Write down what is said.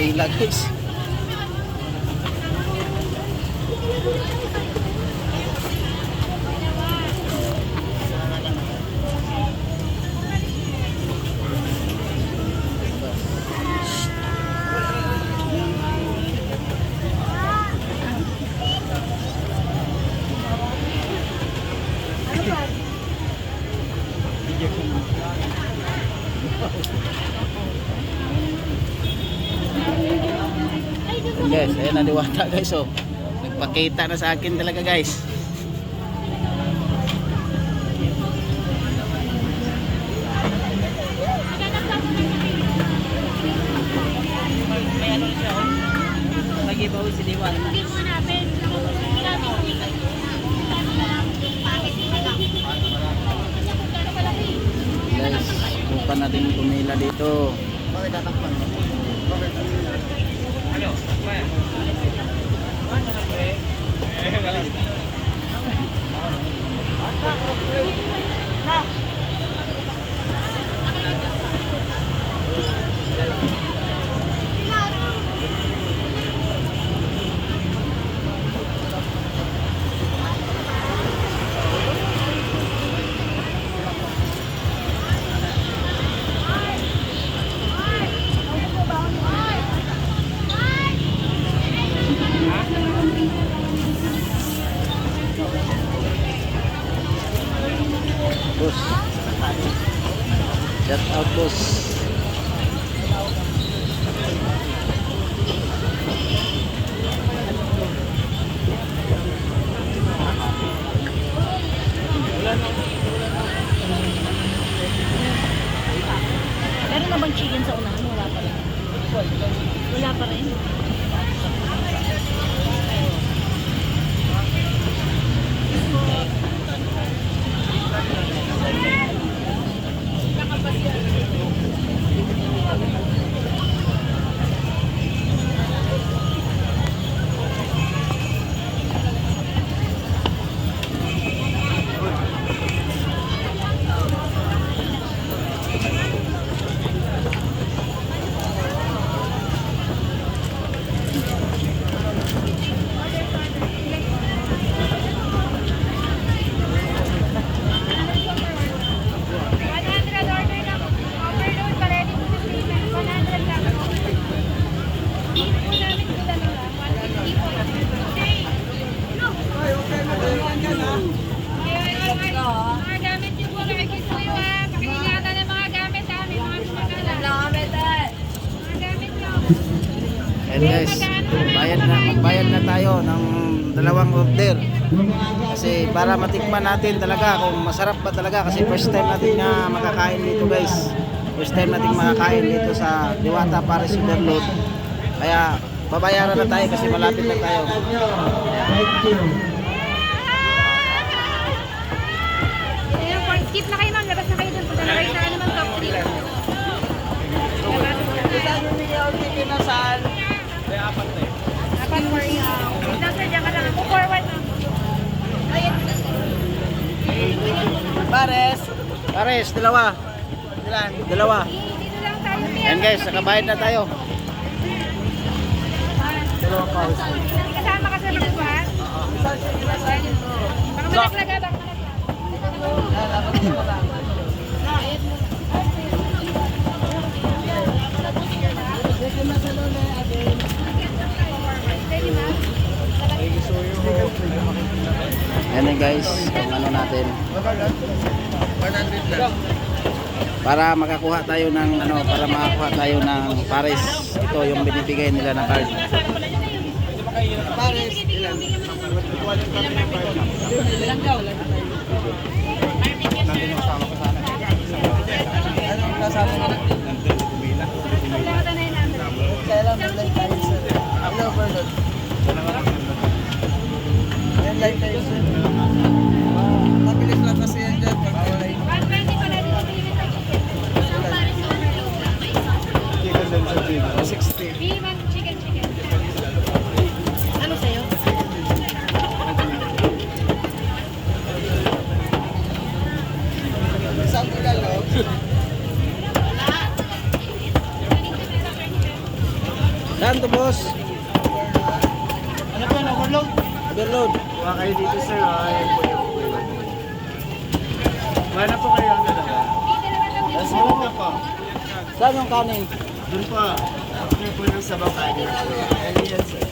pila guys. Guys, ayan na Diwata guys, oh. Nagpakita na sa akin talaga guys. May ano siya, oh. Mag-ibaw si Diwata. Guys, bukan natin pumila dito. Boss, shout out boss. Meron na bang chicken sa unahan? Wala pa rin. Wala pa rin. And guys, magbayad na tayo ng dalawang order. Kasi para matikman natin talaga kung masarap ba talaga, kasi first time natin nga makakain dito guys. First time natin makakain dito sa Diwata Paris Overload. Kaya babayaran na tayo kasi malapit na tayo. Skip na kayo ma'am, labas na kayo dun. Punta na kayo sa naman top 3. Apat for yung sir, diyan ka lang. Ako forward na. Pares, dalawa. Dalawa. Dito lang tayo. And guys, nakabayad na tayo. Kasama ka sa magbuhat? Baka malaglaga, baka Yan guys, kung ano natin. Para makakuha tayo ng para makakuha tayo ng Paris. Ito yung binibigay nila na card. Paris. Anong kasama na? Kailan mag-live tayo sir? Hello, Bernard. Yan live tayo sir. Mabilis lang kasi yan dyan pag live. 120 pala dito pinili sa chicken. Isang Paris overload. Chicken din sa chicken. 60. Beef chicken. Ano sa'yo? Isang kilalo. Saan to, boss? Ano po, overload? Overload. Kuha kayo dito, sir. Ayan po yung kuha na po kayo ang dalawa. Tapos mo na po. Saan yung kanin? Doon po. After po ng sabaw kanin. Ano yan, sir?